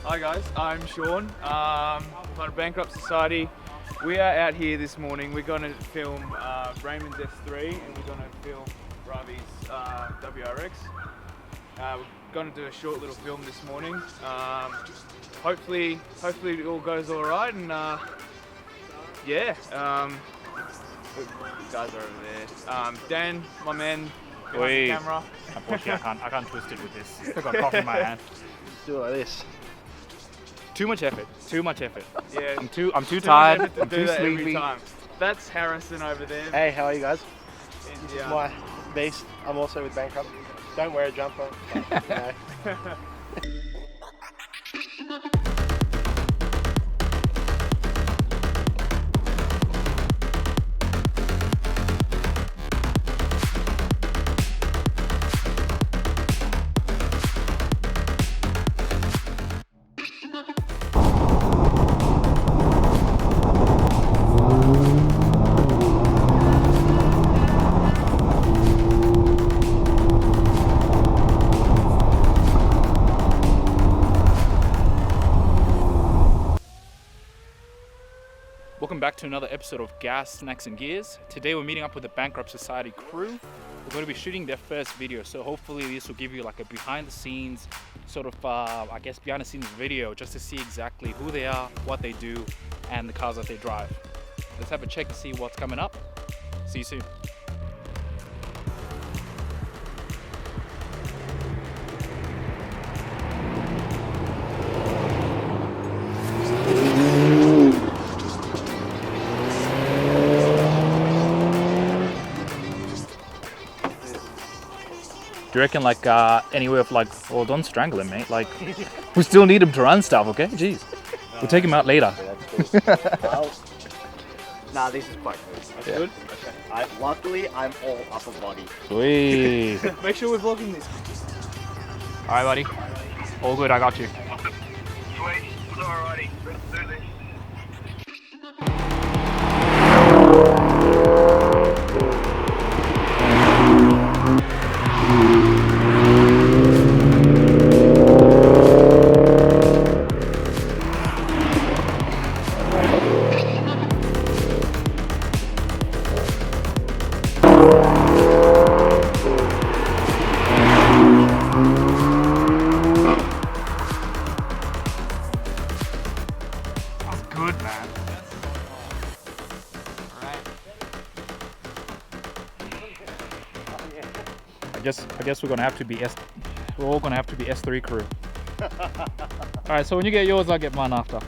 Hi guys, I'm Sean, part of Bankrupt Society. We are out here this morning. We're going to film Raymond's S3 and we're going to film Ravi's WRX. We're going to do a short little film this morning. Hopefully it all goes all right, and yeah. The guys are over there. Dan, my man, behind the camera. Unfortunately, I can't twist it with this. I've got coffee in my hand. Let's do it like this. Too much effort. Yeah, I'm too tired. To I'm do too that every sleepy. time. That's Harrison over there. Hey, how are you guys? And, This is my beast. I'm also with Bankrupt. Don't wear a jumper. No. Welcome back to another episode of Gas, Snacks and Gears. Today we're meeting up with the Bankrupt Society crew. We're going to be shooting their first video, so hopefully this will give you like a behind the scenes sort of, I guess behind the scenes video, just to see exactly who they are, what they do, and the cars that they drive. Let's have a check to see what's coming up. See you soon. Do you reckon like anywhere of like, well, don't strangle him, mate. Like, we still need him to run stuff, okay? Jeez. We'll take him out later. Nah, this is quite good. That's good. Okay. Luckily, I'm all upper body. Sweet. Make sure we're vlogging this. Alright, buddy. All good, I got you. Sweet, alrighty, let's do this. That's good, man. I guess we're gonna have to be we're all gonna have to be S3 crew. Alright, so when you get yours, I'll get mine after.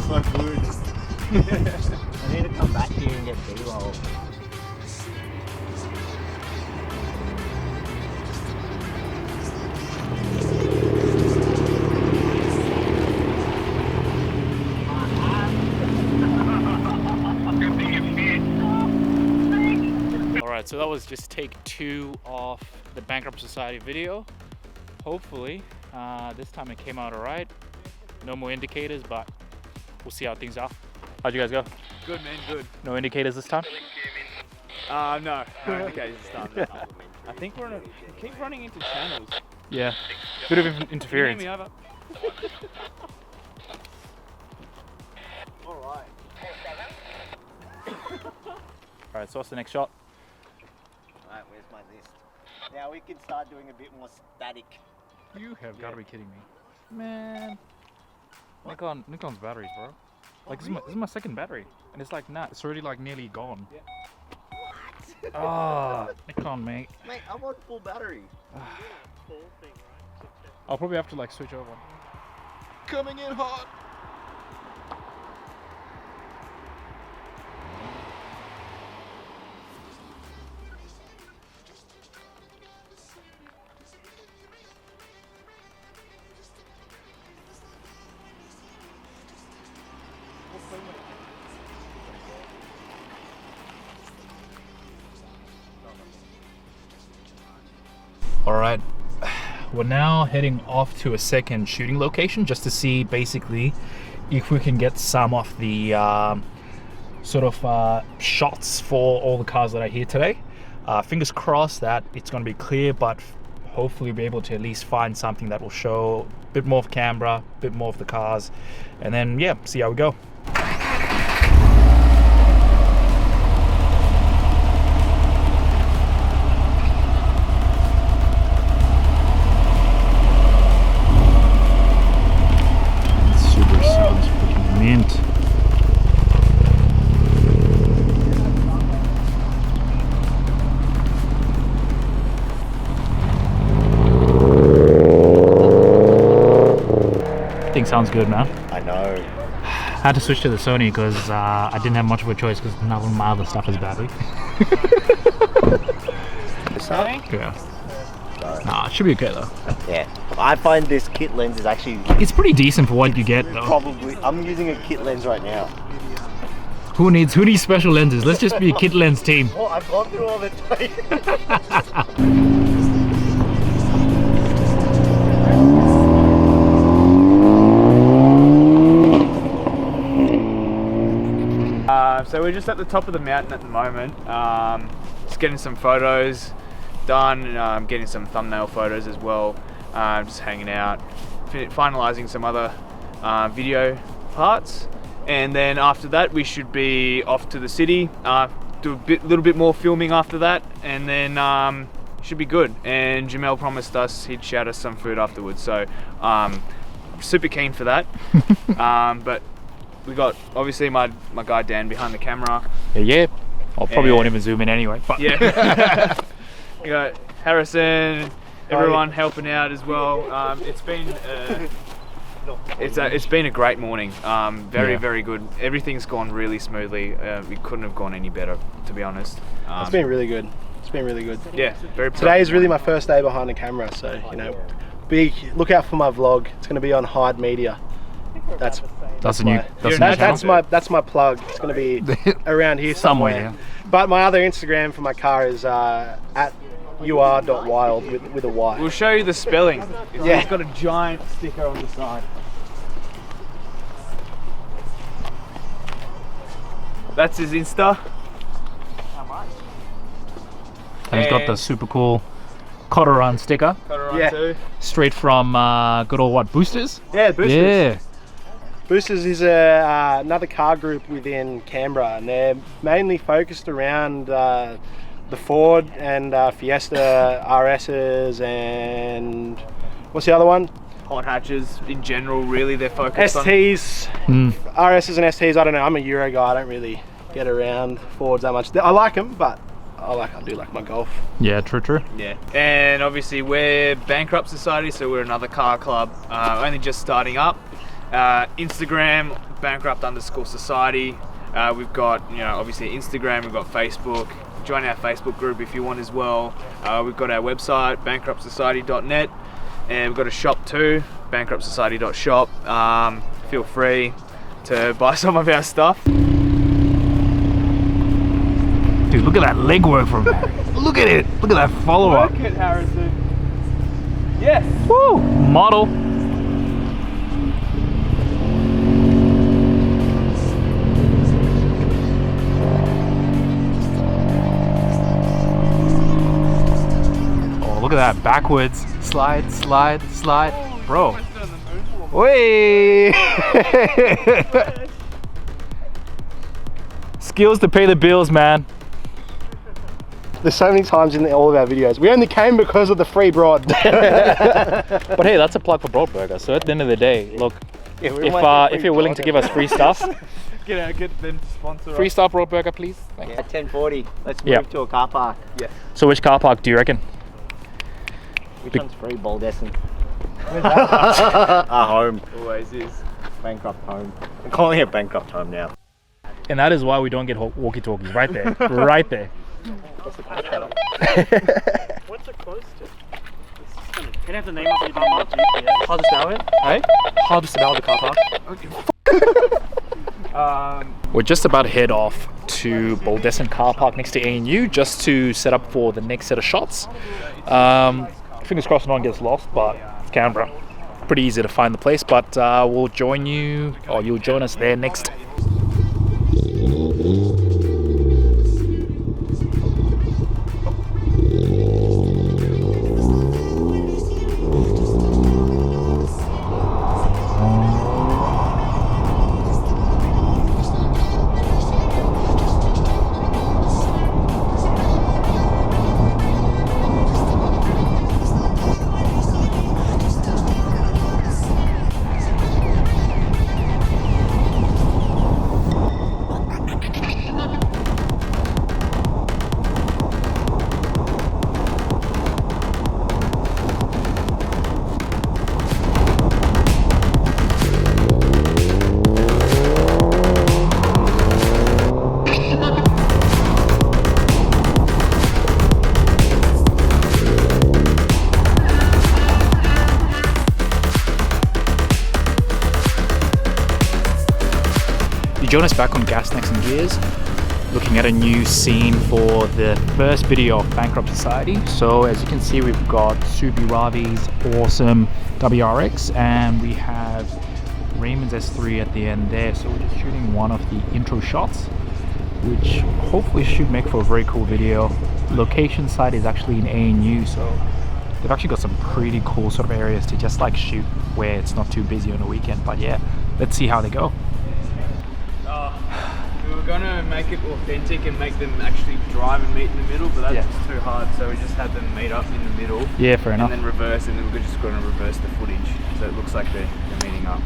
So good. I need to come back here and get B-roll. Alright, so that was just take 2 of the Bankrupt Society video. Hopefully, this time it came out alright. No more indicators, but we'll see how things are. How'd you guys go? Good man, good. No indicators this time? No indicators this time. I think we keep running into channels. Yeah. Bit of Can you interference. hear me over? Alright. Alright, so what's the next shot? Alright, where's my list? Now we can start doing a bit more static. You have got to be kidding me. Man. Nikon's batteries, bro. Like, this is my second battery. And it's like, nah, it's already like nearly gone. What? Ah, Nikon, mate. Mate, I'm on full battery. I'll probably have to like switch over. Coming in hot. Alright, we're now heading off to a second shooting location just to see basically if we can get some of the shots for all the cars that are here today. Fingers crossed that it's going to be clear, but hopefully be able to at least find something that will show a bit more of camera, a bit more of the cars, and then yeah, see how we go. Super sounds freaking mint. Sounds good, man. I know. I had to switch to the Sony because I didn't have much of a choice because none of my other stuff is battery. Sony? Yeah. Nah, it should be okay though. Yeah. I find this kit lens is actually It's pretty decent for what you get though. probably. I'm using a kit lens right now. Who needs special lenses? Let's just be a kit lens team. Well, I've gone through all the So we're just at the top of the mountain at the moment, just getting some photos done, getting some thumbnail photos as well, just hanging out, finalizing some other video parts, and then after that we should be off to the city, do a little bit more filming after that, and then should be good. And Jamel promised us he'd shout us some food afterwards, so super keen for that. But we got obviously my guy Dan behind the camera. Yeah. I'll probably won't even zoom in anyway. But yeah. We got Harrison, everyone helping out as well. It's been a great morning. Very good. Everything's gone really smoothly. We couldn't have gone any better, to be honest. It's been really good. It's been really good. Yeah, very. Today is really my first day behind the camera, so you know, look out for my vlog. It's going to be on Hyde Media. That's my plug. It's going to be around here somewhere. yeah. But my other Instagram for my car is at ur.wild with a Y. We'll show you the spelling. Yeah. It's got a giant sticker on the side. That's his Insta. and he's got the super cool Cotter sticker. Yeah. Too. Straight from good old what, Boosters? Yeah, Boosters. Yeah. Boosters is another car group within Canberra, and they're mainly focused around the Ford and Fiesta RSs and what's the other one? Hot hatches in general, really, they're focused on. STs, RSs and STs. I don't know. I'm a Euro guy. I don't really get around Fords that much. I like them, but I do like my Golf. Yeah, true. Yeah, and obviously we're Bankrupt Society, so we're another car club, only just starting up. Instagram, Bankrupt_Society. We've got, obviously Instagram, we've got Facebook. Join our Facebook group if you want as well. We've got our website, bankruptsociety.net, and we've got a shop too, bankruptsociety.shop. Feel free to buy some of our stuff. Dude, look at that legwork from look at it. Look at that follow-up. Look at Harrison. Yes. Woo! Model. Oh, look at that. Backwards. Slide. Bro. Wait. Skills to pay the bills, man. There's so many times in all of our videos. We only came because of the free broad. But hey, that's a plug for Broadburger. So at the end of the day, look, if you're willing to give us free stuff, Get them to sponsor free us. stuff Broadburger, please. Thanks. At 10:40, let's move Yep. to a car park. Yeah. So which car park do you reckon? Which one's free? Baldessin. Our home. Always is. Bankrupt home. I'm calling it Bankrupt home now. And that is why we don't get walkie-talkies. Right there. Right there. What's it close to? Can I have the name of the car park? How to spell it? Hey? How to spell the car park? We're just about to head off to Baldessin car park next to ANU just to set up for the next set of shots. Fingers crossed no one gets lost, but it's Canberra. Pretty easy to find the place, but we'll join you, or you'll join us there next. You join us back on Gas, Snacks and Gears, looking at a new scene for the first video of Bankrupt Society. So as you can see, we've got Subi Ravi's awesome WRX, and we have Raymond's S3 at the end there. So we're just shooting one of the intro shots, which hopefully should make for a very cool video. Location site is actually in ANU, so they've actually got some pretty cool sort of areas to just like shoot where it's not too busy on the weekend. But yeah, let's see how they go. We were going to make it authentic and make them actually drive and meet in the middle, but that's just too hard, so we just had them meet up in the middle. Yeah, fair enough. And then reverse, and then we're just going to reverse the footage, so it looks like they're meeting up.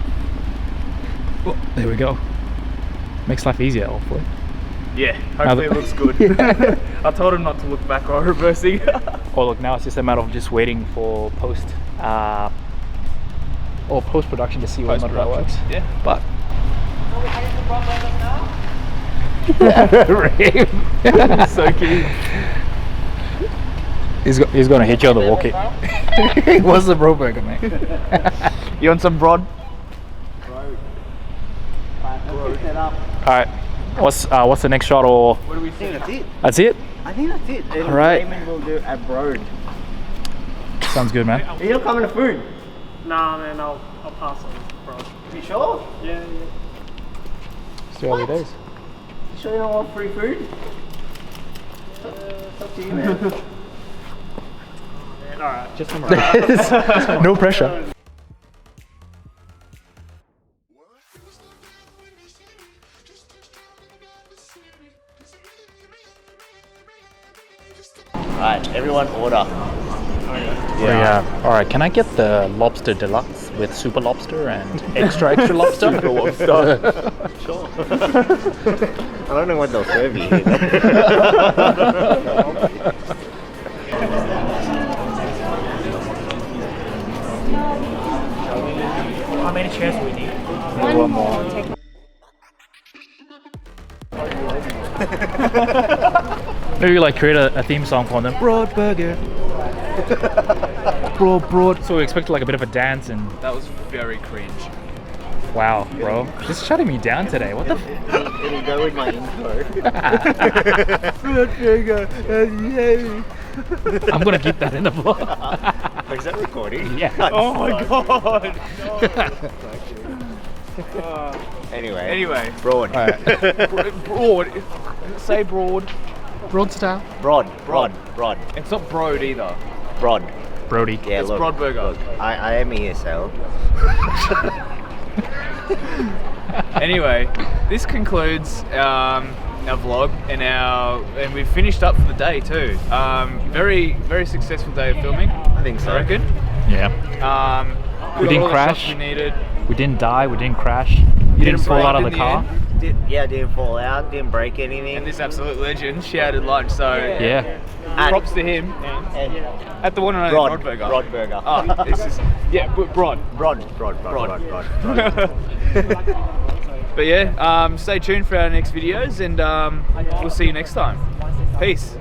Oh, there we go. Makes life easier, hopefully. Yeah, hopefully it looks good. I told him not to look back while reversing. Oh look, now it's just a matter of just waiting for post-production to see whether or not that works. Yeah. But so cute. He's gonna hit you on the walkie. What's the bro burger, mate? You want some broad? Alright. What's the next shot, or What do we I think think? that's it. that's it? I think that's it. And Alright. Raymond will do a broad. Sounds good, man. Are you not coming to food? Nah, man, I'll pass on, bro. You sure? Yeah. It's the early days. You sure you don't want free food? It's up to you, man. Alright, just come No pressure. Alright, everyone order. Yeah. Alright, can I get the lobster deluxe with super lobster and extra lobster? Sure. I don't know what they'll serve you here. How many chairs do we need? One more. Maybe like create a theme song for them. Broad burger. broad. So we expect like a bit of a dance and. That was very cringe. Wow, bro. Just shutting me down today. What the It'll go with my intro. I'm gonna keep that in the vlog. Is that recording? Yeah. Oh my god. Anyway. Broad. Broad. Say broad. Broad style. Broad. It's not broad either. Broad. Brody. Yeah, It's look. broad burger. Look, I am ESL. Anyway, this concludes our vlog and we've finished up for the day too. Very successful day of filming. I think so. I reckon. Yeah. We didn't got all the crash. shots we needed. We didn't die. We didn't crash. You didn't fall break out of in the car. end. Didn't fall out, didn't break anything. And this absolute legend shouted lunch. So Yeah. props to him. And At the one and only Broad Broad Burger. Broad burger. Oh, this is broad. Broad. But yeah, stay tuned for our next videos and we'll see you next time. Peace.